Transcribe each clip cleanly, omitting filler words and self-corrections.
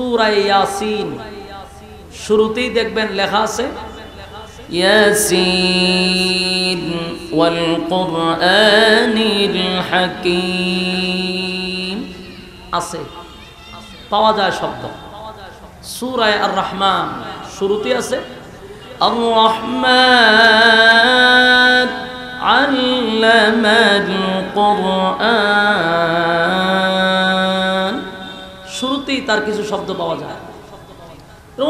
সূরা ইয়াসিন শুরুতেই দেখবেন লেখা আছে ইয়াসিন ওয়াল কুরআনিল হাকীম আছে, পাওয়া যায় শব্দ। সূরা আর রহমান শুরুতে আছে আর রহমান আল্লামাল কুরআন, শুরুতেই তার কিছু শব্দ পাওয়া যায়।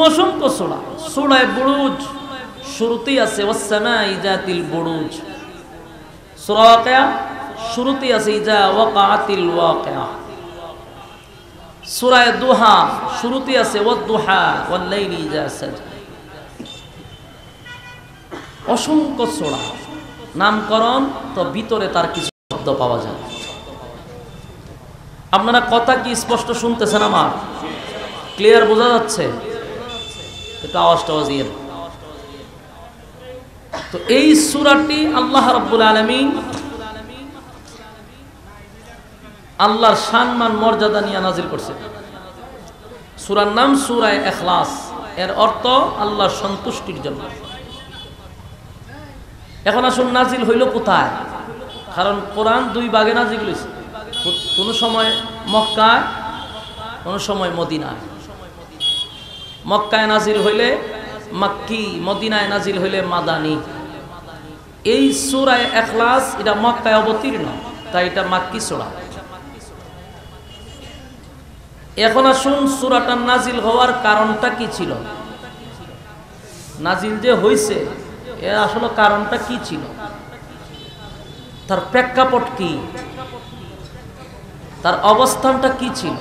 অসংখ্য সূরা, সূরা বুরুজ শুরুতেই আছে ওয়াস-সামাই যাতিল বুরুজ। সূরা ওয়াকিয়া শুরুতেই আছে ইজা ওয়াকাআতিল ওয়াকিয়া। সূরা দুহা শুরুতেই আছে ওয়াদ-দুহা ওয়াল-লাইলি ইজা সাজা। অসংখ্য সূরা নামকরণ, তো ভিতরে তার কিছু শব্দ পাওয়া যায়। আপনারা কথা কি স্পষ্ট শুনতেছেন? আমার ক্লিয়ার বোঝা যাচ্ছে? একটু আওয়াজটা বাজিয়ে। তো এই সূরাটি আল্লাহ রাব্বুল আলামিন আল্লাহর সম্মান মর্যাদা নিয়ে নাজিল করছে। সূরার নাম সূরা ইখলাস, এর অর্থ আল্লাহর সন্তুষ্টির জন্য। এখন আসুন নাজিল হইল কোথায়? কারণ কোরআন দুই ভাগে নাজিল হয়েছে, কোন সময় মক্কায়, কোন সময় মদিনায়। মক্কায় নাজিল হইলে মাক্কি, মদিনায় নাজিল হইলে মাদানী। এই সূরা ইখলাস এটা মক্কায় অবতীর্ণ, তাই এটা মাক্কি সূরা। এখন আসুন সূরাটা নাজিল হওয়ার কারণটা কি ছিল? নাজিল যে হইছে এর আসলে কারণটা কি ছিল? তার প্রেক্ষাপট কি? তার অবস্থানটা কি ছিল?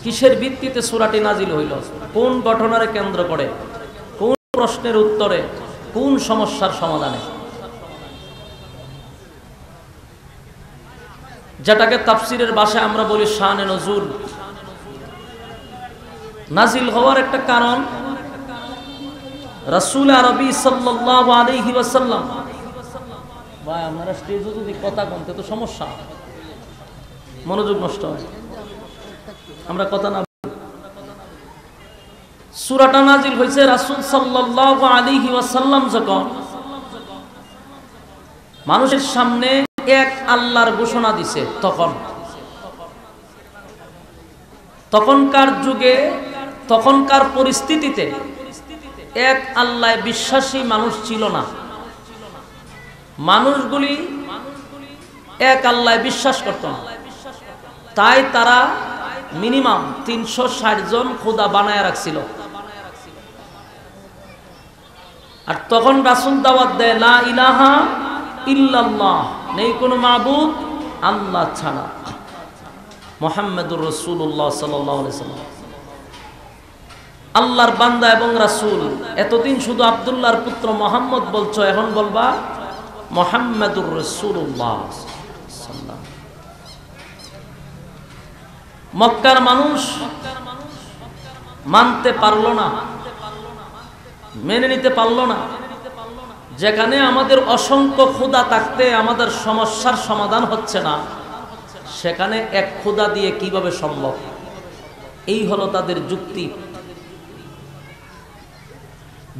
কিসের ভিত্তিতে সূরাটি নাজিল হইল? কোন ঘটনারে কেন্দ্র করে? কোন প্রশ্নের উত্তরে? কোন সমস্যার সমাধানে? যেটাকে তাফসীরের ভাষায় আমরা বলি শানে নজুল। নাজিল হওয়ার একটা কারণ, রাসূল আরবি সাল্লাল্লাহু আলাইহি ওয়াসাল্লাম। ভাই আপনারা স্টেজে যদি কথা বলতে তো সমস্যা, মনোযোগ নষ্ট হয়, আমরা কথা না। সূরাটা নাজিল হয়েছে রাসূল সাল্লাল্লাহু আলাইহি ওয়াসাল্লাম যখন মানুষের সামনে এক আল্লাহর ঘোষণা দিছে, তখনকার যুগে, তখনকার পরিস্থিতিতে এক আল্লাহ বিশ্বাসী মানুষ ছিল না। মানুষগুলি এক আল্লাহ বিশ্বাস করত না, তাই তারা মিনিমাম 360 জন খোদা বানায় রাখছিল। আর তখন রাসূল দাওয়াত দেয় লা ইলাহা ইল্লাল্লাহ, নেই কোনো মাবুদ আল্লাহ ছাড়া, মুহাম্মাদুর রাসূলুল্লাহ সাল্লাল্লাহু আলাইহি ওয়াসাল্লাম আল্লাহর বান্দা এবং রাসূল। এতদিন শুধু আব্দুল্লাহর পুত্র মুহাম্মদ বলছো, এখন বলবা মুহাম্মাদুর রাসূলুল্লাহ সাল্লাল্লাহু। মক্কার মানুষ মানতে পারলো না, মেনে নিতে পারলো না। যেখানে আমাদের অসংখ্য খোদা থাকতে আমাদের সমস্যার সমাধান হচ্ছে না, সেখানে এক খোদা দিয়ে কিভাবে সম্ভব? এই হলো তাদের যুক্তি।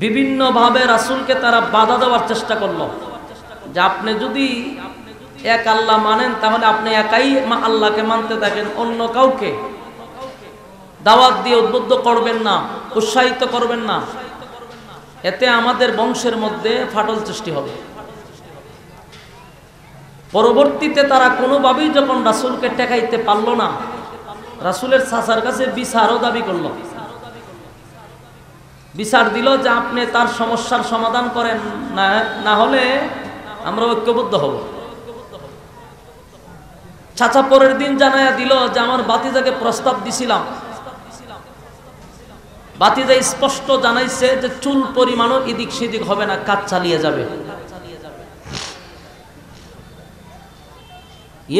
বিভিন্নভাবে রাসূলকে তারা বাধা দেওয়ার চেষ্টা করলো যে আপনি যদি এক আল্লাহ মানেন তাহলে আপনি একাই আল্লাহকে মানতে থাকেন, অন্য কাউকে দাওয়াত দিয়ে উদ্বুদ্ধ করবেন না, উৎসাহিত করবেন না, এতে আমাদের বংশের মধ্যে ফাটল সৃষ্টি হবে। পরবর্তীতে তারা কোনোভাবেই যখন রাসূলকে ঠেকাইতে পারল না, রাসূলের চাচার কাছে বিচারও দাবি করল। বিচার দিল যে আপনি তার সমস্যার সমাধান করেন, না হলে আমরা ঐক্যবদ্ধ হব। চাচা পরের দিন জানায়া দিল যে আমার ভাতিজাকে প্রস্তাব দিছিলাম, ভাতিজা স্পষ্ট জানাইছে যে চুল পরিমাণও এদিক সেদিক হবে না, কাজ চালিয়ে যাবে।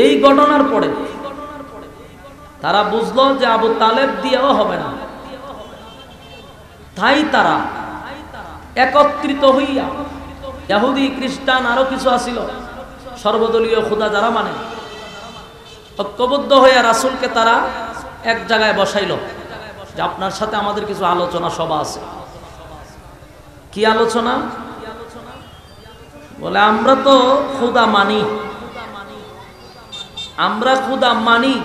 এই ঘটনার পরে তারা বুঝলো যে আবু তালেব দিয়েও হবে না, তাই তারা একত্রিত হইয়া ইহুদি খ্রিস্টান আরো কিছু আছিল সর্বদলীয় খোদা যারা মানে, ঐক্যবদ্ধ হয়ে রাসূলকে তারা এক জায়গায় বসাইল। যে আপনার সাথে আমাদের কিছু আলোচনা সভা আছে। কি আলোচনা? বলে আমরা তো খোদা মানি, আমরা খোদা মানি,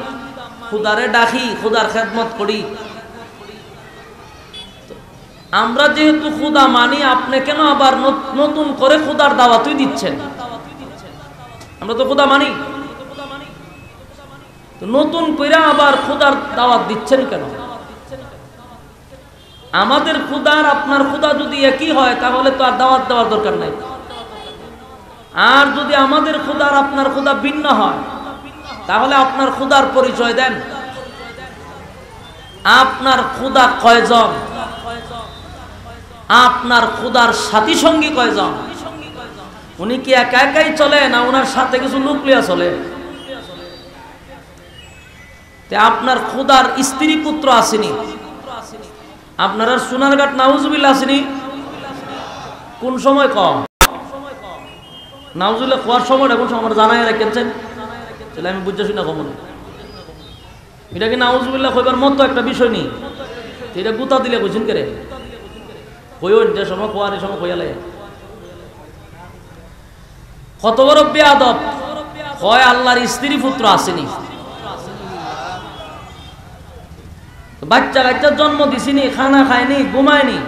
খোদারে ডাকি, খোদার খেদমত করি। আমরা যেহেতু খোদা মানি, আপনি কেন আবার নতুন করে খোদার দাওয়াতই দিচ্ছেন? আমরা তো খোদা মানি, নতুন করে আবার খোদার দাওয়াত দিচ্ছেন কেন? আমাদের খোদার আপনার খোদা যদি একই হয় তাহলে তো আর দাওয়াত দেওয়ার দরকার নাই। আর যদি আমাদের খোদার আপনার খোদা ভিন্ন হয় তাহলে আপনার খোদার পরিচয় দেন। আপনার খোদা কয়জন? আপনার খোদার সাথী সঙ্গী কয়জন? উনি কি একা একাই চলে না ওনার সাথে কিছু লোক লিয়া চলে? আপনার খোদার স্ত্রী পুত্র আসেনি? আপনার আর সোনারঘাট নাউজুবিল্লাহ আসেনি? কোন সময় কম নাউজুবিল্লাহ খোয়ার সময় এখন আমার জানাই রেখেছেন, তাহলে আমি বুঝতে শুনি না কমন। এটা কি নাউজুবিল্লাহ কইবার মতো একটা বিষয় নেই, এটা গুতা দিলে কইছেন কে রে? কইন যে সময় খোয়ার এই সময় কইয়ালে কত বড় বেয়াদব হয়। আল্লাহর স্ত্রী পুত্র আসেনি, বাচ্চা কাচ্চার জন্ম দিছিনি, খানা খায়নি, ঘুমায়নি।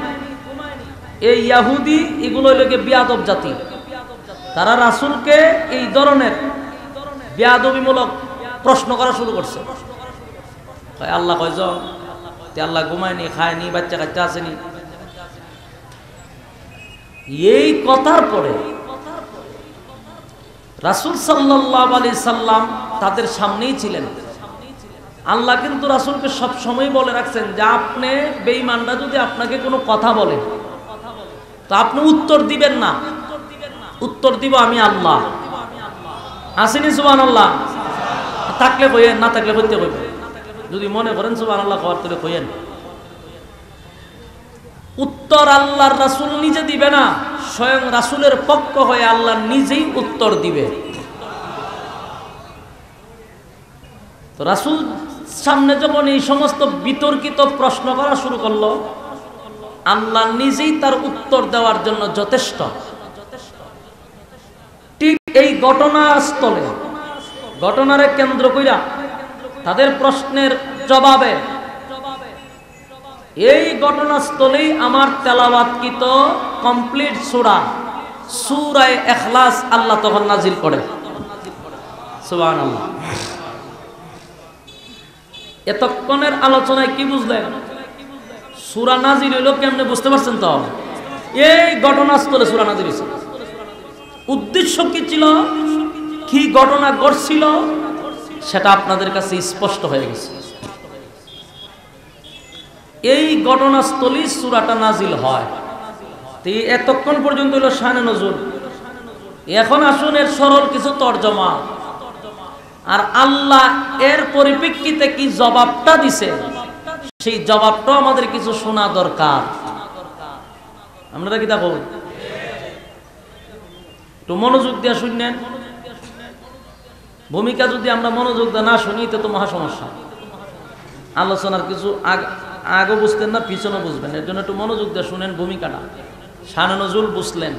এই ইয়াহুদি এগুলো লোকে বেয়াদব জাতি, তারা রাসূলকে এই ধরনের বেয়াদবিমূলক প্রশ্ন করা শুরু করছে। আল্লাহ কয়জন? আল্লাহ ঘুমায়নি, খায়নি, বাচ্চা কাচ্চা আসেনি। এই কথার পরে রাসূল সাল্লাল্লাহু আলাইহি সাল্লাম তাদের সামনেই ছিলেন। আল্লাহ কিন্তু রাসূলকে সব সময় বলে রাখছেন যে আপনি বেঈমানরা যদি আপনাকে কোনো কথা বলে তো আপনি উত্তর দিবেন না, উত্তর দিব আমি আল্লাহ। আসেনি সুবহানাল্লাহ? থাকলে কইেন, না থাকলে কইতে কইবেন। যদি মনে করেন সুবহানাল্লাহ কওয়ার তাহলে কইেন। উত্তর আল্লাহর রাসূল নিজে দিবে না, স্বয়ং রাসূলের পক্ষ হয়ে আল্লাহ নিজেই উত্তর দিবে। তো রাসূল সামনে যখন এই সমস্ত বিতর্কিত প্রশ্ন করা শুরু করলো, আল্লাহ নিজেই তার উত্তর দেওয়ার জন্য যথেষ্ট। ঠিক এই ঘটনাস্থলে, ঘটনারে কেন্দ্র কইরা তাদের প্রশ্নের জবাবে এই ঘটনাস্থলেই আমার তেলাওয়াতকৃত কমপ্লিট সূরা সূরা ইখলাস আল্লাহ তখন নাজিল করে। সুবহানাল্লাহ। এতক্ষণের আলোচনায় কি বুঝলেন? সূরা নাজিল হইল কেমনে বুঝতে পারছেন তো? এই ঘটনাস্থলে সূরা নাজিল হয়েছে। উদ্দেশ্য কি ছিল, কি ঘটনা ঘটছিল সেটা আপনাদের কাছে স্পষ্ট হয়ে গেছে। এই ঘটনাস্থলেই সূরাটা নাজিল হয়। এতক্ষণ পর্যন্ত হলো শানে নজুল। এখন আসুন এর সরল কিছু তরজমা, আর আল্লাহ এর পরিপ্রেক্ষিতে কি জবাবটা দিছে সেই জবাবটাও আমাদের কিছু শোনা দরকার। আপনারা কি দেখো একটু মনোযোগ দিয়ে শুনলেন। ভূমিকা যদি আমরা মনোযোগ দিয়ে না শুনি তো মহা সমস্যা। আলোচনার কিছু আগে বুঝতেন না, পিছনে বুঝবেন, এর জন্য একটু মনোযোগ দিয়ে শুনেন ভূমিকাটা। শানে নজুল বুঝলেন।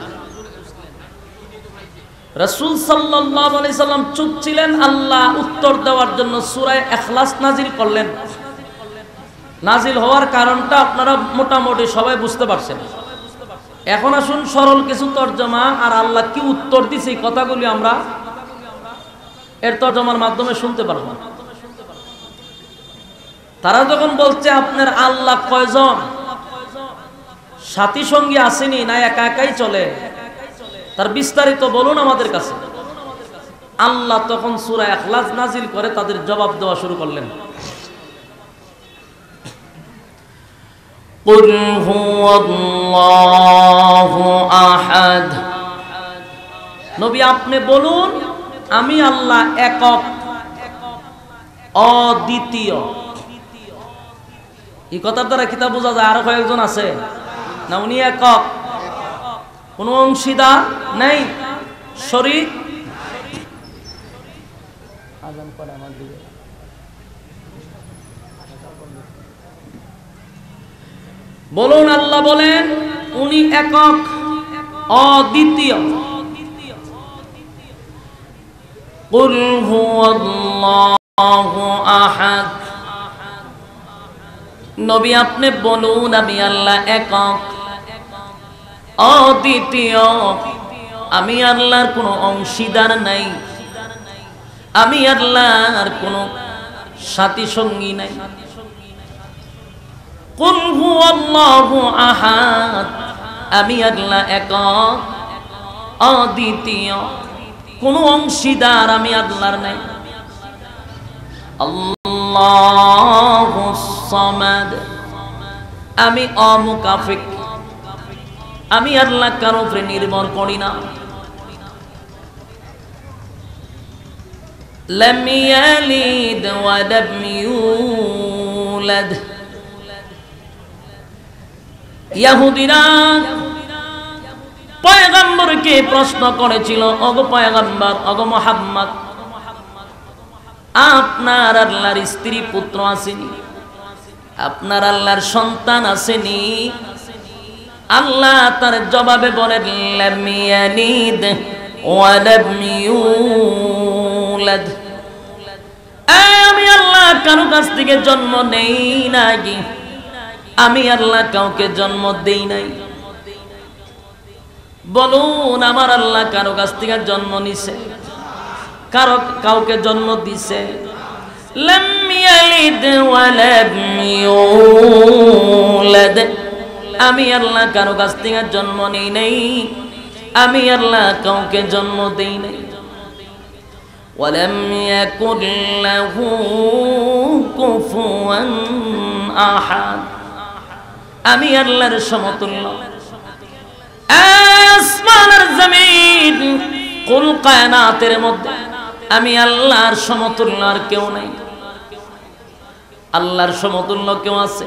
রাসূল সাল্লাল্লাহু আলাইহি সাল্লাম চুপ ছিলেন, আল্লাহ উত্তর দেওয়ার জন্য সূরা ইখলাস নাজিল করলেন। নাজিল হওয়ার কারণটা আপনারা মোটামুটি সবাই বুঝতে পারছেন। এখন আসুন সরল কিছু তরজমা, আর আল্লাহ কি উত্তর দিছে এই কথাগুলি আমরা এর তরজমার মাধ্যমে শুনতে পারবো। তারা যখন বলছে আপনার আল্লাহ কয়জন, সাথী সঙ্গী আসেনি না একা একাই চলে, তার বিস্তারিত বলুন আমাদের কাছে। আল্লাহ তখন সূরা ইখলাস নাজিল করে তাদের জবাব দেওয়া শুরু করলেন। কুল হুয়াল্লাহু আহাদ, নবী আপনি বলুন আমি আল্লাহ একক অদ্বিতীয়। এই কথার দ্বারা কিতাব বোঝা যায় আরো কয়েকজন আছে না? উনি একক, কোন অংশীদার নেই, শরীক। বলুন আল্লাহ বলেন উনি একক, অদ্বিতীয়। কুল হুয়াল্লাহু আহাদ, নবী আপনি বলুন আমি আল্লাহ একক, অদ্বিতীয়। আমি আল্লাহর কোনো অংশীদার নাই, আমি আল্লাহর কোনো সাথী সঙ্গী নাই। কুল হুয়াল্লাহু আহাদ, আমি আল্লাহ একক, অদ্বিতীয়, কোনো অংশীদার আমি আল্লাহর নাই। আল্লাহুস সামাদ, আমি অমুকাফিক, আমি আল্লাহ কারো উপরে নির্ভর করি না। লাম ইয়ালিদ ওয়া লাম ইউলাদ, ইহুদিরা পয়গম্বরকে প্রশ্ন করেছিল, ওগো পয়গম্বর, ওগো মুহাম্মদ, আপনার আল্লাহর স্ত্রী পুত্র আসেনি, আপনার আল্লাহর সন্তান আসেনি? আল্লাহ তার জবাবে বলেন লাম ইয়ালিদ ওয়া লাম ইউলাদ, আমি আল্লাহ কারো কাছ থেকে জন্ম নেই নাই, আমি আল্লাহ কাউকে জন্ম দেই নাই। বলুন আমার আল্লাহ কারো কাছ থেকে জন্ম নিছে? কাউকে জন্ম দিছে? লাম ইয়ালিদ ওয়া লাম ইউলাদ, আমি আল্লাহ কারো কাছ থেকে জন্ম নেই নাই, আমি আল্লাহ কাউকে জন্ম দেই নাই। ওয়ালাম ইয়াকুল লাহু কুফুয়ান আহাদ, আমি আল্লাহর সমতুল্য। আসমান আর জমিন কুল কায়নাতের মধ্যে আমি আল্লাহর সমতুল্য আর কেউ নাই। আল্লাহর সমতুল্য কেউ আছে?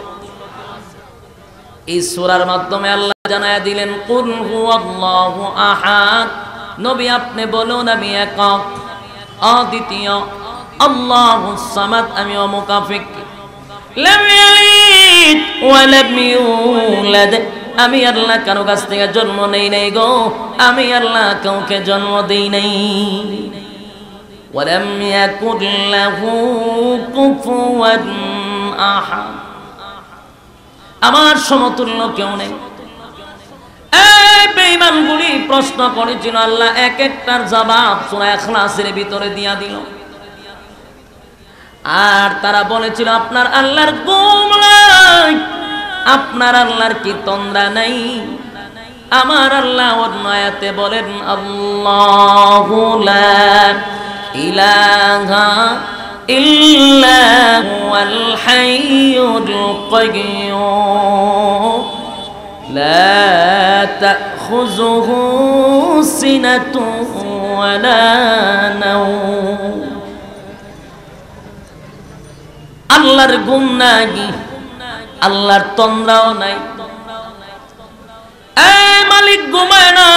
এই সূরার মাধ্যমে আল্লাহ জানায়া দিলেন কুল হুয়াল্লাহু আহাদ, নবী আপনি বলুন আমি একক, অদ্বিতীয়, আল্লাহুস সামাদ, আমি অমুকাফিক। লাম ইয়ালিদ ওয়া লাম ইউলাদ, আমি আল্লাহ কারো কাছ থেকে জন্ম নেই নাই গো, আমি আল্লাহ কাউকে জন্ম দেই নাই। ওয়ালাম ইয়াকুল লাহু কুফুয়ান আহাদ, আমার সমতুল্য কেউ নেই। এই বেঈমানগুলি প্রশ্ন করেছিল, আল্লাহ এক একটার জবাব সূরা ইখলাসের ভিতরে দিয়া দিল। আর তারা বলেছিল আপনার আল্লাহর ঘুম নাই, আপনার আল্লাহর কি তন্দ্রা নাই? আমার আল্লাহ অন্য আয়াতে বলেন আল্লাহু লা ইলাহা ইল্লা হুয়াল হাইয়ুল কাইয়্যুম লা তাখুযুহু সিনাতুন ওয়ালা নাওম, আল্লাহর ঘুম নাই, আল্লাহর তন্দ্রাও নাই। এই মালিক ঘুমায় না,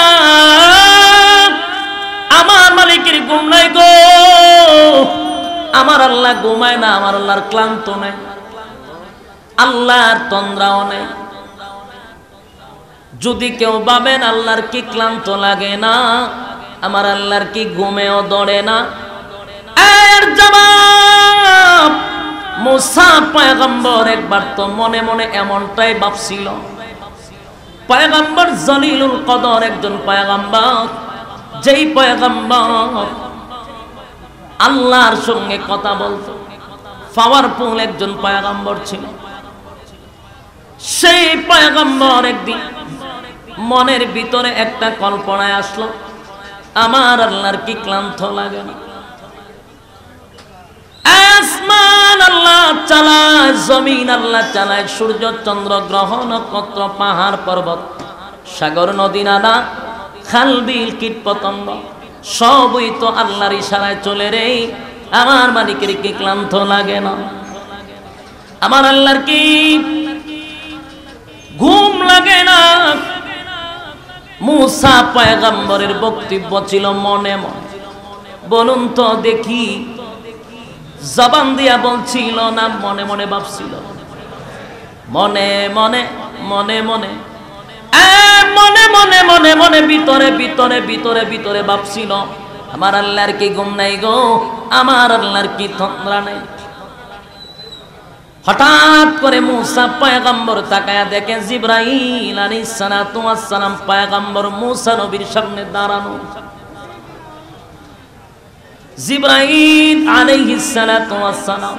আমার মালিকের ঘুম নাই গো, আমার আল্লাহ ঘুমায় না, আমার আল্লাহর ক্লান্ত নাই, আল্লাহর তন্দ্রাও নাই। যদি কেউ ভাবেন আল্লাহর কি ক্লান্ত লাগে না, আমার আল্লাহর কি ঘুমেও দড়ে না, এর জবাব মুসা পয়গম্বর একবার তো মনে মনে এমনটাই ভাবছিল। পয়গম্বর জলিলুল কদর একজন পয়গম্বর, যেই পয়গম্বর আল্লাহর সঙ্গে কথা বলতো, পাওয়ারফুল একজন পয়গম্বর ছিল। সেই পয়গম্বর একদিন মনের ভিতরে একটা কল্পনায় আসলো, আমার আল্লাহর কি ক্লান্ত লাগে না? আসমান আল্লাহ চালায়, জমিন আল্লাহ চালায়, সূর্য চন্দ্র গ্রহ নক্ষত্র পাহাড় পর্বত সাগর নদী নালা খাল বিল কীট পতঙ্গ সবই তো আল্লাহর ইশারায় চলে রে। আমার মালিকের কি ক্লান্ত লাগে না? আমার আল্লাহর কি ঘুম লাগে না? মুসা পয়গম্বরের বক্তব্য ছিল মনে মনে। বলুন তো দেখি, জবান দিয়া বলছিল না মনে মনে ভাবছিল? মনে মনে মনে মনে মনে মনে মনে মনে ভিতরে ভিতরে ভিতরে ভিতরে ভাবছিল, আমার আল্লাহর কি ঘুম নাই গো, আমার আল্লাহর কি তন্দ্রা নাই। হঠাৎ করে মুসা পয়গম্বর তাকায়া দেখে জিবরাইল আলাইহিস সালাতু ওয়াস সালাম পয়গম্বর মুসা নবীর সামনে দাঁড়ানো। জিবরাইল আলাইহিস সালাতু ওয়াস সালাম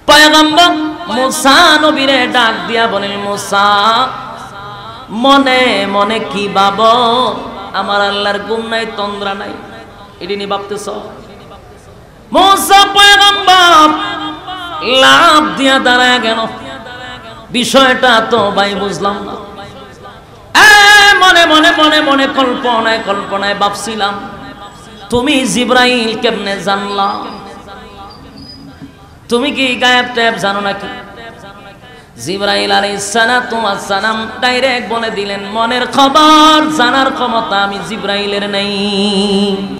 পয়গম্বর মুসা নবীরে ডাক দিয়া বলেন, মুসা মনে মনে কি ভাবো, আমার আল্লাহর ঘুম নাই তন্দ্রা নাই, এটি নি ভাবতেছ? মুসা পয়গম্বর লাভ দিয়া দাঁড়ায় গেল, বিষয়টা তো ভাই বুঝলাম না। মনে মনে মনে মনে কল্পনায় কল্পনায় ভাবছিলাম, তুমি জিবরাইল কেমনে জানলা? তুমি কি গায়েব টায়েব জানো নাকি? জিবরাইল আলাইহিস সালাতু ওয়াস সালাম ডাইরেক্ট বলে দিলেন, মনের খবর জানার ক্ষমতা আমি জিবরাইলের নাই।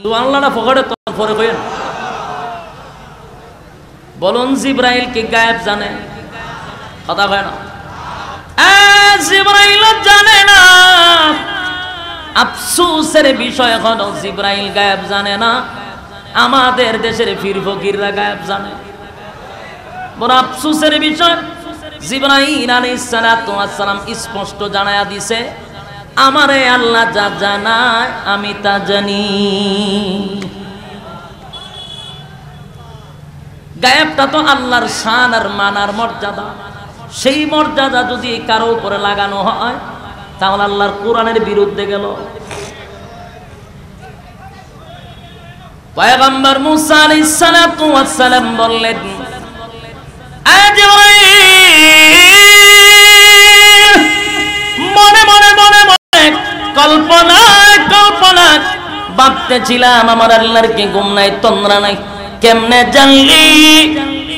তো আল্লাহটা ফকড়ে তোর পরে কইেন, বলুন জিবরাইল কি গায়েব জানে? কথা কয় না, জিবরাইল জানে না। আফসোসের বিষয় হলো জিবরাইল গায়েব জানে না, আমাদের দেশের পীর ফকিররা গায়েব জানে। বড় আফসোসের বিষয়, জিবরাইল আলাইহিস সালাতু ওয়াস সালাম স্পষ্ট জানায়া দিছে, আমারে আল্লাহ যা জানায় আমি তা জানি। গায়েবটা তো আল্লাহর শান আর মানার মর্যাদা, সেই মর্যাদা যদি কারো উপরে লাগানো হয় তাহলে আল্লাহর কোরআনের বিরুদ্ধে গেল। পয়গম্বর মুসা আলাইহিস সালাতু ওয়াস সালাম বললেন, মনে মনে মনে মনে কল্পনায় কল্পনায় ভাবতেছিলাম, আমার আল্লাহর কি ঘুম নাই তন্দ্রা নাই? কেমনে জানলি?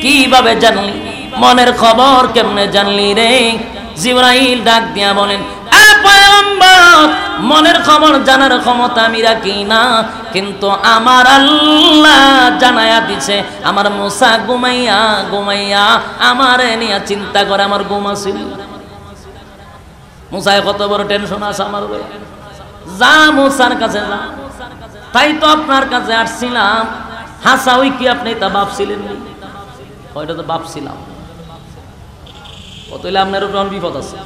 কিভাবে জানলি? মনের খবর কেমনে জানলি রে? জিবরাইল ডাক দিয়া বলেন, পয়গম্বর মনের খবর জানার ক্ষমতা আমি রাখি না, কিন্তু আমার আল্লাহ জানায়া দিছে, আমার মুসা ঘুমাইয়া ঘুমাইয়া আমারে নিয়ে চিন্তা করে আমার ঘুম আসিল। মুসায় কত বড় টেনশন আছে আমার উপরে, যা মুসার কাছে যা। তাই তো আপনার কাছে আসছিলাম, হাসা ওই কি আপনি তা ভাবছিলেন? ওইটা তো ভাবছিলাম, কত হইলে আপনার উপর বিপদ আছে।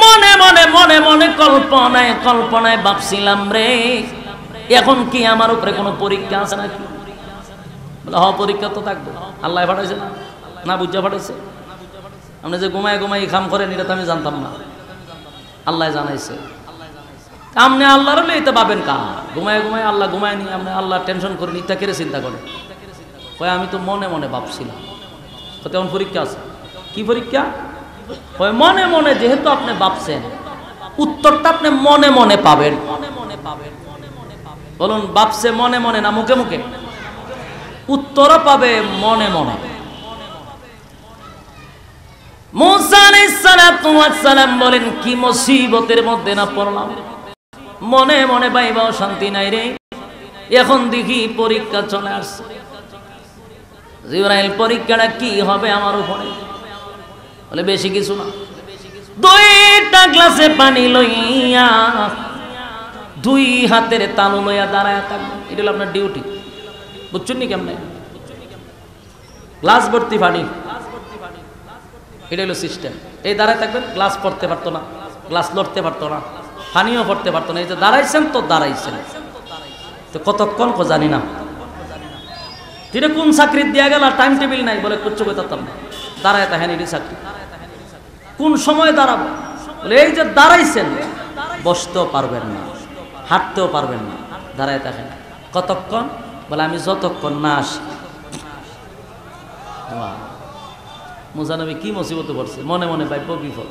মনে মনে মনে মনে কল্পনায় কল্পনায় ভাবছিলাম রে, এখন কি আমার উপরে কোনো পরীক্ষা আছে নাকি? বলে হ, পরীক্ষা তো থাকবে। আল্লাহ পাঠাইছে না, না বুঝা পাঠাইছে? আপনি যে ঘুমায় ঘুমাই খাম করেন এটা তো আমি জানতাম না, আল্লাহ জানাইছে। আপনি আল্লাহর এটা পাবেন কা? ঘুমায় ঘুমায় আল্লাহ ঘুমায় নি, আপনি আল্লাহ টেনশন করেন, ইত্যা কেড়ে চিন্তা করেন। কয় আমি তো মনে মনে ভাবছিলাম। তেমন পরীক্ষা আছে। কি পরীক্ষা? কয় মনে মনে যেহেতু আপনি ভাবছেন, উত্তরটা আপনি মনে মনে পাবেন। বলুন, ভাবছে মনে মনে না মুখে মুখে? উত্তরও পাবে মনে মনে। মুসা আলাইহিস সালাতু ওয়াস সালাম বলেন, কি মুসিবতের মধ্যে না পড়লাম, মনে মনে পাইবাও শান্তি নাই রে। এখন দেখি পরীক্ষা চলে আসছে। জিবরাইল, পরীক্ষাটা কি হবে আমার উপরে? বলে বেশি কিছু না, 2টা গ্লাসে পানি লইয়া 2 হাতের তালু লইয়া দাঁড়ায় থাকবেন, এটা হলো আপনার ডিউটি। বুঝছেন নি কেমন? গ্লাস ভর্তি পানি, এটা হলো সিস্টেম। এই দাঁড়ায় থাকবেন, গ্লাস পড়তে পারতো না, গ্লাস লড়তে পারতো না, পানিও পড়তে পারতো না। এই যে দাঁড়াইছেন তো দাঁড়াইছেন, তো কতক্ষণ জানি না। তিনি কোন চাকরি দিয়া গেল, টাইম টেবিল নাই, বলে কুচ্ছু করতাম না, দাঁড়ায় থাকেন, এটি চাকরি। কোন সময় দাঁড়াবো? বলে এই যে দাঁড়াইছেন, বসতেও পারবেন না, হাঁটতেও পারবেন না, দাঁড়ায় থাকেন। কতক্ষণ? বলে আমি যতক্ষণ না আসি। মুসা নবী কি মুসিবতে পড়ছে, মনে মনে ভাই বিপদ।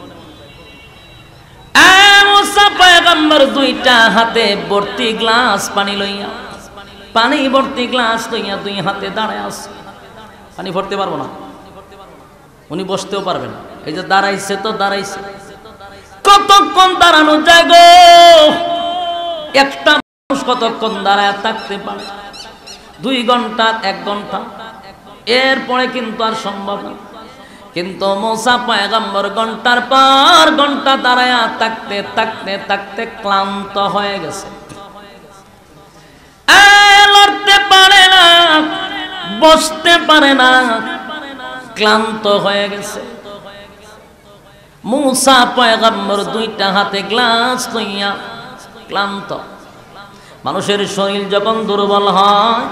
মুসা পয়গম্বর 2টা হাতে ভর্তি গ্লাস পানি লইয়া, পানি ভর্তি গ্লাস লইয়া 2 হাতে দাঁড়ায় আছে। পানি ভরতে পারবো না, উনি বসতেও পারবেন না। এই যে দাঁড়াইছে তো দাঁড়াইছে, কতক্ষণ দাঁড়ানো যায় গো? একটা মানুষ কতক্ষণ দাঁড়ায় থাকতে পারে? 2 ঘন্টা, 1 ঘন্টা, এরপরে কিন্তু আর সম্ভব না। কিন্তু মুসা পয়গম্বর ঘন্টার পর ঘন্টা দাঁড়ায়া থাকতে থাকতে থাকতে ক্লান্ত হয়ে গেছে, লড়তে পারে না, বসতে পারে না, ক্লান্ত হয়ে গেছে। মুসা পয়গম্বর দুইটা হাতে গ্লাস লইয়া ক্লান্ত। মানুষের শরীর যখন দুর্বল হয়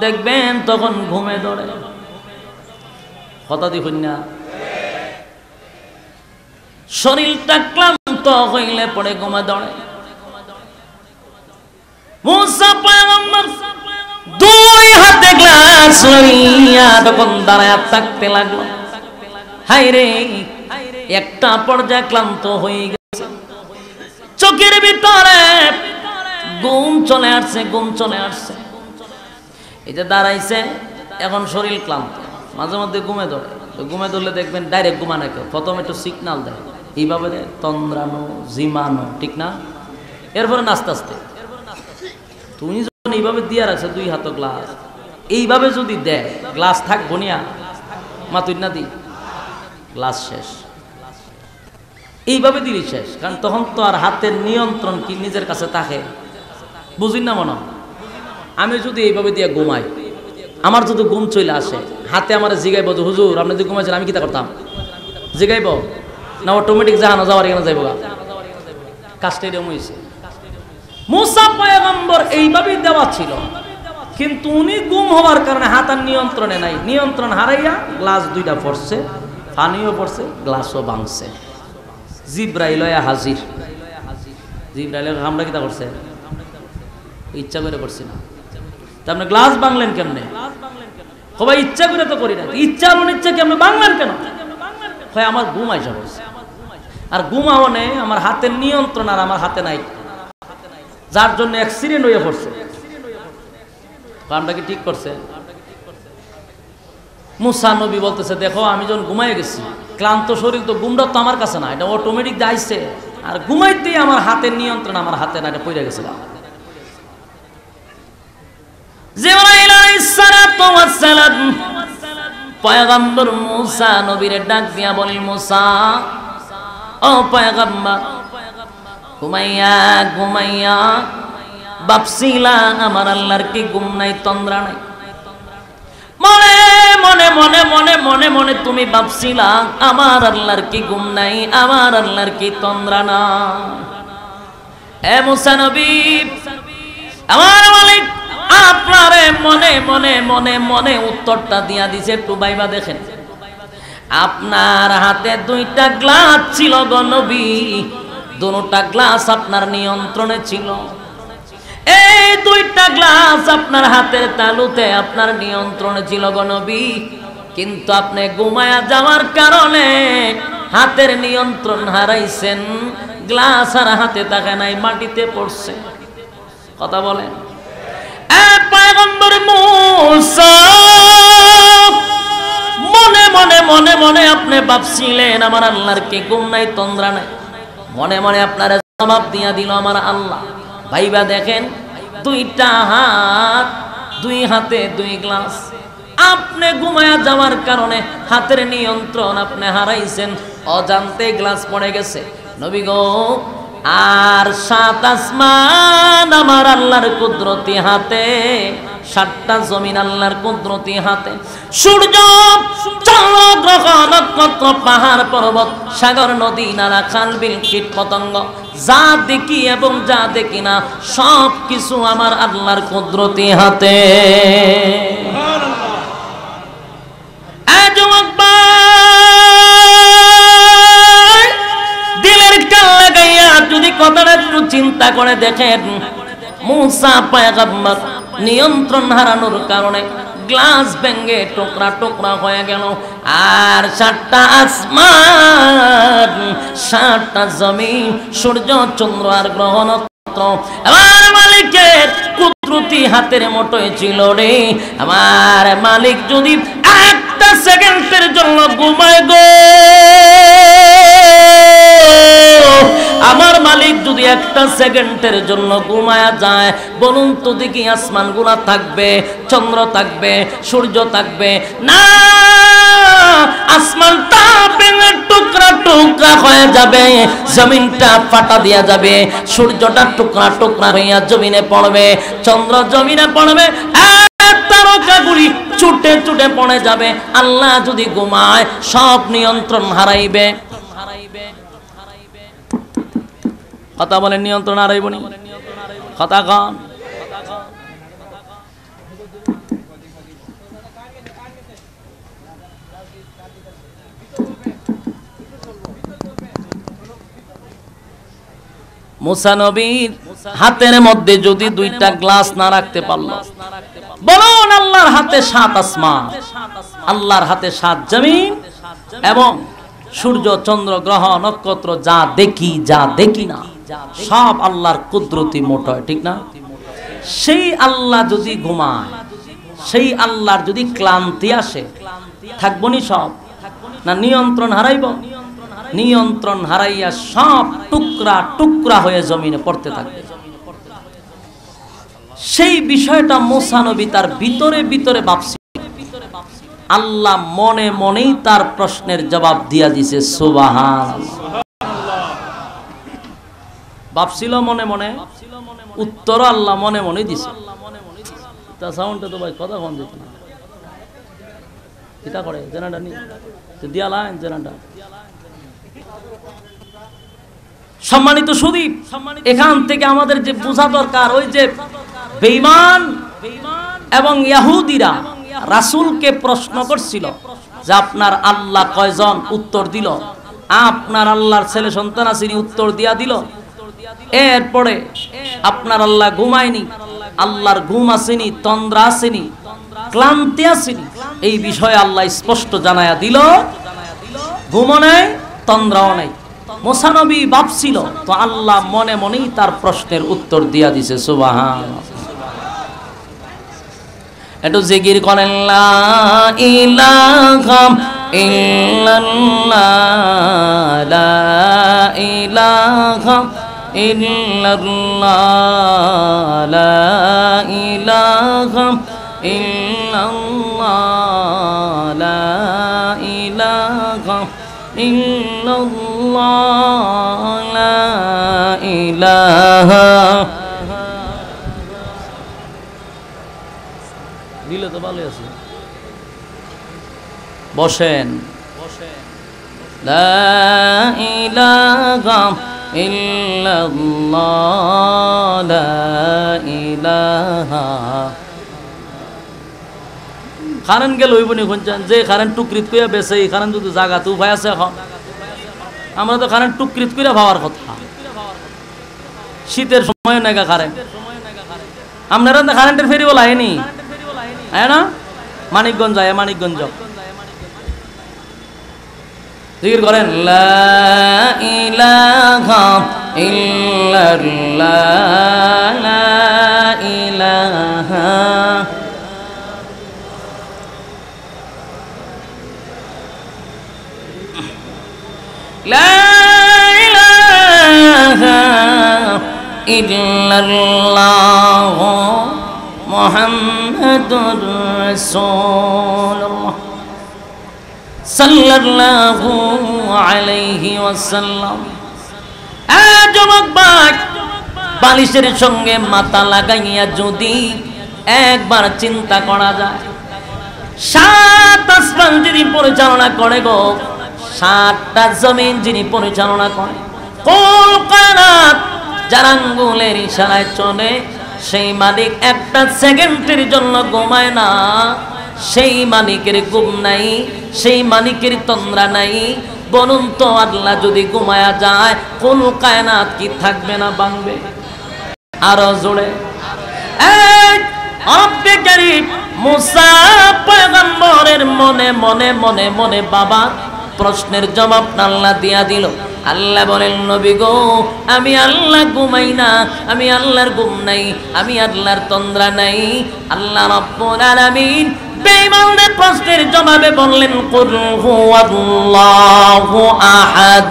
দেখবেন তখন ঘুমে ধরে, কথা দেখুন না, শরীরটা ক্লান্ত হইলে পড়ে ঘুমে ধরে। মুসা পয়গম্বর দুই হাতে গ্লাস লইয়া তখন দাঁড়ায় থাকতে লাগলো। হায় রে, একটা পর্যায়ে ক্লান্ত হয়ে গেছে, চোখের ভিতরে ঘুম চলে আসছে, ঘুম চলে আসছে। এই যে দাঁড়াইছে, এখন শরীর ক্লান্ত, মাঝে মধ্যে ঘুমে ধরে। ঘুমে ধরলে দেখবেন ডাইরেক্ট ঘুমানো কেউ প্রথমে একটু সিগনাল দেয়, এইভাবে তন্দ্রানো জিমানো, ঠিক না? এরপরে আস্তে আস্তে তুমি যখন এইভাবে দিয়ে রাখছে দুই হাত গ্লাস, এইভাবে যদি দেয় গ্লাস থাকবো নিয়া মাতুই না দি, গ্লাস শেষ। এইভাবে দিলি শেষ, কারণ তখন তো আর হাতের নিয়ন্ত্রণ কি নিজের কাছে থাকে, বুঝিন না মনে। আমি যদি এইভাবে দিয়ে ঘুমাই, আমার যদি ঘুম চলে আসে, হাতে আমার জিগাইব যে হুজুর আপনি যদি ঘুমাইছেন আমি কিতা করতাম, জিগাইব না অটোমেটিক জাহানো যাওয়ার এখানে যাইব, কাজটা এরকম হয়েছে। মুসা পয়গম্বর এইভাবেই দেওয়া ছিল, কিন্তু উনি গুম হওয়ার কারণে হাতার নিয়ন্ত্রণে নাই, নিয়ন্ত্রণ হারাইয়া গ্লাস দুইটা পড়ছে, পানিও পড়ছে, গ্লাসও ভাঙছে। জিব্রাইল হাজির, জিব্রাইল আমরা কিতা করছে, ইচ্ছা করে করছি না। তা আপনি গ্লাস ভাঙলেন কেমনে? সবাই ইচ্ছা করে তো করি না, ইচ্ছা অনিচ্ছা কেমনে ভাঙলেন কেন? হয় আমার ঘুম আইসা পড়ছে, আর ঘুমাও নেই, আমার হাতের নিয়ন্ত্রণ আর আমার হাতে নাই, যার জন্য অ্যাক্সিডেন্ট হয়ে পড়ছে। কামটা কি ঠিক করছে? মুসা নবী বলতেছে দেখো আমি যখন ঘুমাই গেছি, ক্লান্ত শরীর, তো ঘুমটা তো আমার কাছে না, এটা অটোমেটিক যাইছে, আর ঘুমাইতেই আমার হাতের নিয়ন্ত্রণ আমার হাতে না, এটা পড়ে গেছিলাম। জিবরাইল আলাইহিস সালাতু ওয়াস সালাম পয়গম্বর মুসা নবীর ডাক দিয়া বলেন, মুসা ও পয়গম্বর, ঘুমাইয়া ঘুমাইয়া ভাবছিলা আমার আল্লাহর কি ঘুম নাই, তন্দ্রা নাই? মনে মনে মনে মনে মনে মনে তুমি ভাবছিলা আমার আল্লাহর কি ঘুম নাই, আমার আল্লাহর কি তন্দ্রা না? এ মুসা নবী, আমার মালিক আপনারে মনে মনে মনে মনে উত্তরটা দিয়া দিছে, একটু ভাইবা দেখেন। আপনার হাতে দুইটা গ্লাস ছিল গো নবী, দুটা গ্লাস আপনার নিয়ন্ত্রণে ছিল। এই দুইটা গ্লাস আপনার হাতের তালুতে আপনার নিয়ন্ত্রণে ছিল গো নবী, কিন্তু আপনি ঘুমায়া যাওয়ার কারণে হাতের নিয়ন্ত্রণ হারাইছেন, গ্লাস আর হাতে থাকে নাই, মাটিতে পড়ছে। কথা বলেন। পয়গম্বর মুসা মনে মনে মনে মনে আপনি ভাবছিলেন আমার আল্লাহর কি ঘুম নাই, তন্দ্রা নাই, মনে মনে আপনার জবাব দিয়া দিল আমার আল্লাহ। ভাইবা দেখেন, দুইটা হাত, দুই হাতে দুই গ্লাস, আপনি ঘুমায়া যাওয়ার কারণে হাতের নিয়ন্ত্রণ আপনি হারাইছেন, অজান্তে গ্লাস পড়ে গেছে। নবী গো, আর সাত আসমান আমার আল্লাহর কুদরতি হাতে, সাতটা জমিন আল্লাহর কুদরতি হাতে, সূর্য চন্দ্র গ্রহ নক্ষত্র পাহাড় পর্বত সাগর নদী নালা খাল বিল কীট পতঙ্গ যা দেখি এবং যা দেখি না সব কিছু আমার আল্লাহর কুদরতি হাতে। দিলের কান লাগাইয়া যদি কথাটা একটু চিন্তা করে দেখেন, মুসা পয়গম্বর নিয়ন্ত্রণ হারানোর কারণে গ্লাস ভেঙে টুকরা টুকরা হয়ে গেল, আর সাতটা আসমান, সাতটা জমিন, সূর্য চন্দ্র আর গ্রহ নক্ষত্র আমার মালিকের কুদরতি হাতের মুঠোয় ছিল রে। আমার মালিক যদি একটা সেকেন্ডের জন্য ঘুমায় গো, আমার মালিক যদি একটা সেকেন্ডের জন্য ঘুমায়া যায়, বলুন তো দেখি আসমানগুলো থাকবে, চন্দ্র থাকবে, সূর্য থাকবে না? আসমানটা ভেঙে টুকরা টুকরা হয়ে যাবে, জমিনটা ফাটা দিয়া যাবে, সূর্যটা টুকরা টুকরা হইয়া জমিনে পড়বে, চন্দ্র জমিনে পড়বে, তারকাগুলি ছুটে ছুটে পড়ে যাবে। আল্লাহ যদি ঘুমায় সব নিয়ন্ত্রণ হারাইবে। কথা বলেন, নিয়ন্ত্রণ হারাইব নি? কথা কন। মুসা নবীর হাতের মধ্যে যদি দুইটা গ্লাস না রাখতে পারলো, বলুন আল্লাহর হাতে 7 আসমান, আল্লাহর হাতে 7 জমিন, এবং সূর্য চন্দ্র গ্রহ নক্ষত্র যা দেখি যা দেখি না সব আল্লাহর কুদরতি মোটয়, ঠিক না? সেই আল্লাহ যদি ঘুমায়, সেই আল্লাহর যদি ক্লান্তি আসে, থাকবো নি সব? না নিয়ন্ত্রণ হারাইব? নিয়ন্ত্রণ হারাইয়া সব টুকরা টুকরা হয়ে জমিনে পড়তে থাকবে। সেই বিষয়টা মুসা নবী তার ভিতরে ভিতরে ভাবছিল। আল্লাহ মনে মনেই তার প্রশ্নের জবাব দিয়া দিছে। সুবহানাল্লাহ। ভাবছিল মনে মনে, উত্তর আল্লাহ মনে মনে দিছে। তা সাউন্ডটা তো ভাই কথা কম দিত না, এটা করে জেনাটা নি দিয়া লাইন জেনাটা। সম্মানিত সুদীপ, এখান থেকে আমাদের যে বোঝা দরকার, ওই যে বেঈমান এবং ইহুদিরা রাসূলকে প্রশ্ন করছিল যে আপনার আল্লাহ কয়জন? উত্তর দিল আপনার আল্লাহর ছেলে সন্তান আসেনি, উত্তর দিয়া দিল। এরপরে আপনার আল্লাহ ঘুমায়নি, আল্লাহর ঘুম আসেনি, তন্দ্রা আসেনি, ক্লান্তি আসেনি, এই বিষয়ে আল্লাহ স্পষ্ট জানায়া দিল ঘুমও নাই, তন্দ্রাও নাই। মুসা নবী ভাবছিল, তো আল্লাহ মনে মনেই তার প্রশ্নের উত্তর দিয়া দিছে। সুবহানাল্লাহ। একটু জিকির করেন, লা ইলাহা ইল্লাল্লাহ, লা ইলাহা ইল্লাল্লাহ, লা ইলাহা ইল্লাল্লাহ, লা ইলাহা ইল্লাল্লাহ, লা ইলাহা। দিলে তো ভালো আছে, বসেন। লা ইলাহা ইল্লাল্লাহ, লা ইলাহা। কারেন্ট গেল হইব নি? কোনচান যে কারেন্ট টুকরিত কইয়া বেছে, এই কারেন্ট যদি জায়গাতে উপায় আছে এখন? আমরা তো কারেন্ট টুকরিত কইরা ভাবার কথা। শীতের সময় নাগা কারেন্ট, আপনারা তো কারেন্টের ফেরি বলা হয়নি না? মানিকগঞ্জ যায়, মানিকগঞ্জ জিকির করেন, লা ইলাহা ইল্লাল্লাহ, লা ইলাহা। লা ইলাহা ইল্লাল্লাহ মুহাম্মাদুর রাসূলুল্লাহ সাল্লাল্লাহু আলাইহি ওয়াসাল্লাম। যুবক ভাই, বালিশের সঙ্গে মাথা লাগাইয়া যদি একবার চিন্তা করা যায়, 7 আসমান যিনি পরিচালনা করে গো, 7টা জমিন যিনি পরিচালনা করে, কুল কায়নাত যার আঙ্গুলের ইশারায় চলে, সেই মালিক একটা সেকেন্ডের জন্য ঘুমায় না। সেই মালিকের ঘুম নাই, সেই মালিকের তন্দ্রা নাই। বলুন তো আল্লাহ যদি ঘুমায়া যায়, কুল কায়নাত কি থাকবে না ভাঙবে? আরো জোরে, রব্বে কারীম মুসা পয়গম্বরের মনে মনে মনে মনে বাবা প্রশ্নের জবাব আল্লাহ দিয়া দিল। আল্লাহ বলেন, নবী গো, আমি আল্লাহ ঘুমাই না, আমি আল্লাহর ঘুম নাই, আমি আল্লাহর তন্দ্রা নাই। আল্লাহ রাব্বুল আলামিন বেঈমানদের প্রশ্নের জবাবে বললেন, কুল হুয়াল্লাহু আহাদ,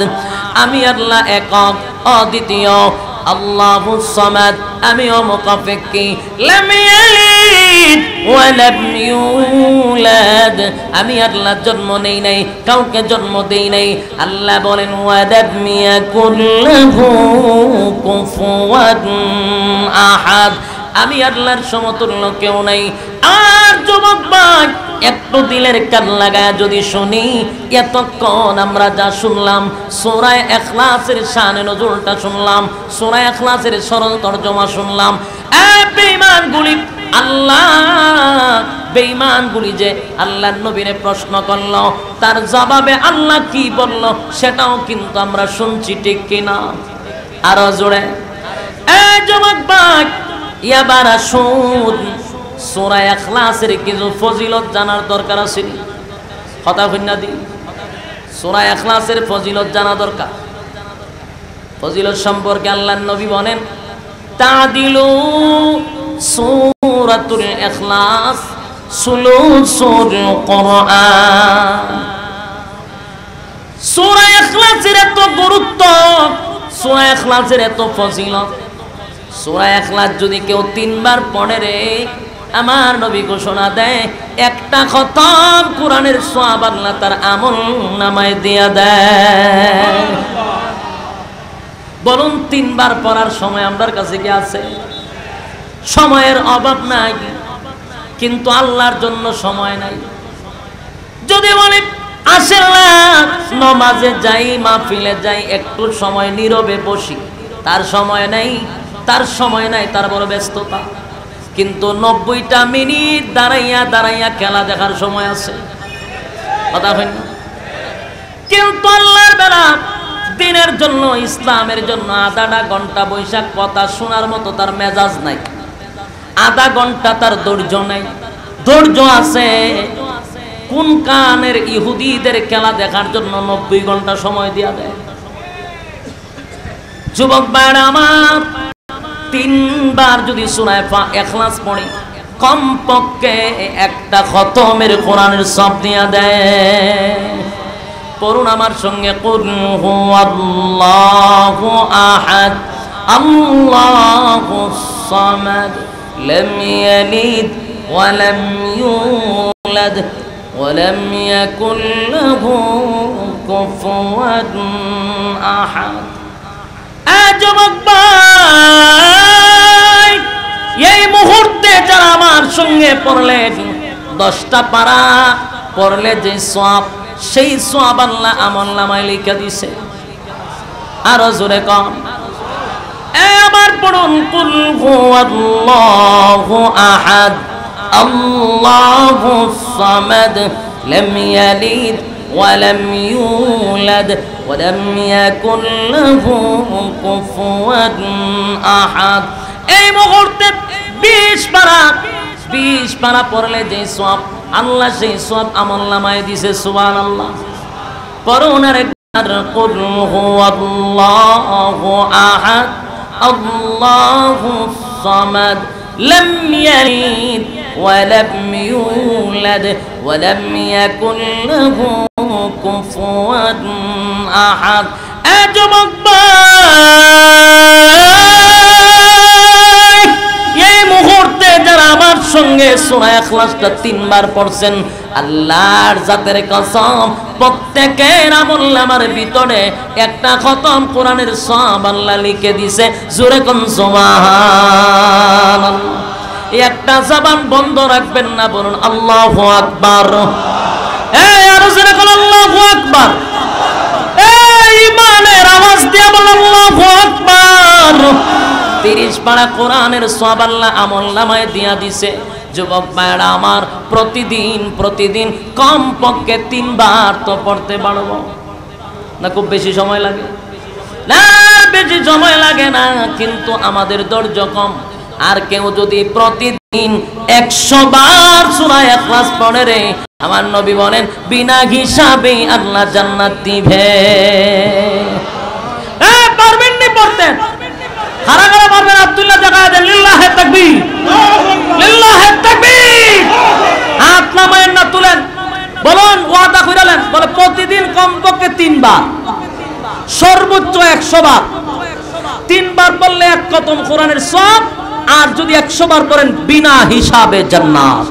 আমি আল্লাহ একক, অদ্বিতীয়, আল্লাহুস সামাদ, আমি অমুখাপেক্ষী, লাম ইয়ালিদ ওয়া লাম ইউলাদ, আমি আল্লাহ জন্ম নেই নাই, কাউকে জন্ম দেই নাই। আল্লাহ বলেন ওয়া লাম ইয়াকুল লাহু কুফুয়ান আহাদ, আমি আল্লাহর সমতুল্য কেউ নাই। আর যুবক ভাই, একটু দিলের কান লাগায় যদি শুনি, এতক্ষণ আমরা যা শুনলাম, সূরা ইখলাসের শানে নজুলটা শুনলাম, সূরা ইখলাসের সরল তরজমা শুনলাম। বেঈমানগুলি বেঈমানগুলি যে আল্লাহর নবীরে প্রশ্ন করল, তার জবাবে আল্লাহ কি বলল সেটাও কিন্তু আমরা শুনছি, ঠিক কিনা? আরো জোরে যুবক ভাই, এবার আসুন সূরা ইখলাসের কিছু ফজিলত জানার দরকার আছে। কথা কইনা দি, সূরা ইখলাসের ফজিলত জানা দরকার। ফজিলত সম্পর্কে আল্লাহর নবী বলেন, তাদিলু সূরাতুল ইখলাস সুলুসুল কুরআন। সূরা ইখলাসের এত গুরুত্ব, সূরা ইখলাসের এত ফজিলত, সূরা ইখলাস যদি কেউ 3 বার পড়ে রে, আমার নবী ঘোষণা দেয় একটা খতম কোরআনের সওয়াব আল্লাহ তার আমল নামায় দিয়া দেয়। বলুন 3 বার পড়ার সময় আমার কাছে কি আছে? সময়ের অভাব নাই, কিন্তু আল্লাহর জন্য সময় নাই। যদি বলে আসেন না নামাজে যাই, মাহফিলে যাই, একটু সময় নীরবে বসি, তার সময় নাই, তার সময় নাই, তার বড় ব্যস্ততা। কিন্তু 90টা মিনিট দাঁড়াইয়া দাঁড়াইয়া খেলা দেখার সময় আছে। কথা হয় না? কিন্তু আল্লাহর বেলা দিনের জন্য, ইসলামের জন্য আধা ঘন্টা বৈশাখ কথা শোনার মতো তার মেজাজ নাই, আধা ঘন্টা তার ধৈর্য নাই। ধৈর্য আছে কোন কানের ইহুদিদের খেলা দেখার জন্য 90 ঘন্টা সময় দিয়া দেয়। যুবক ভাইরা আমার, 3 বার যদি সূরা ইখলাস পড়ি, কমপক্ষে একটা খতমের কোরআনের সওয়াব দিয়া দেয়। পড়ুন আমার সঙ্গে, কুল হুয়াল্লাহু আহাদ আল্লাহুস সামাদ লাম ইয়ালিদ ওয়া লাম ইউলাদ ওয়া লাম ইয়াকুল লাহু কুফুয়ান আহাদ। যুবক ভাই, এই মুহূর্তে যারা আমার সঙ্গে পড়লেন, 10টা পারা পড়লে যে সওয়াব, সেই সওয়াব আল্লাহ আমলনামায় লিখে দিছে। আরো জোরে কম, আবার পড়ুন, কুল হুয়াল্লাহু আহাদ আল্লাহুস সামাদ লাম ইয়ালিদ ওয়া লাম ইউলাদ ওয়া লাম ইয়াকুল লাহু কুফুয়ান আহাদ। এই মুহূর্তে 20 পারা পড়লে যে সওয়াব, আল্লাহ সেই সওয়াব আমলনামায় দিছে। সুবহানাল্লাহ। পড়ুন আরেকবার, কুল হুয়াল্লাহু আহাদ আল্লাহুস সামাদ লাম ইয়ালিদ ওয়া লাম ইউলাদ ওয়া লাম ইয়াকুল লাহু কুফুয়ান আহাদ। যুবক ভাই, এই মুহূর্তে যারা আমার সঙ্গে সূরা ইখলাসটা 3 বার পড়ছেন, আল্লাহর জাতের কসম, প্রত্যেকের আমলনামার ভিতরে একটা খতম কোরআনের সওয়াব আল্লাহ লিখে দিয়েছে। জোরে কোন সুবহানাল্লাহ। একটা জবান বন্ধ রাখবেন না, বলুন আল্লাহু আকবার। এই আরো জোরে কোন আল্লাহু আকবার। এই ইমানের আওয়াজ দিয়ে বলুন আল্লাহু আকবার। 30 পারা কোরআনের সওয়াব আল্লাহ আমলনামায় দিয়া দিছে। যুবক ভাইরা আমার, প্রতিদিন কমপক্ষে 3 বার তো পড়তে পারবো না। খুব বেশি সময় লাগে না, বেশি সময় লাগে না, কিন্তু আমাদের ধৈর্য কম। আর কেউ যদি প্রতিদিন 100 বার সূরা ইখলাস পড়ে রে, আমার নবী বলেন বিনা হিসাবে আল্লাহ জান্নাত দিবে। পারবেন নি পড়তে? হারা করে পারবেন? আব্দুল্লাহ জায়গা দেন, লিল্লাহে তাকবীর, লিল্লাহে তাকবীর। হাত নামায়েন না, তুলেন, বলুন ওয়াদা কইরালেন, বলে প্রতিদিন কমপক্ষে 3 বার, সর্বোচ্চ 100 বার। 3 বার পড়লে 1 খতম কোরআনের সওয়াব, আর যদি 100 বার পড়েন বিনা হিসাবে জান্নাত।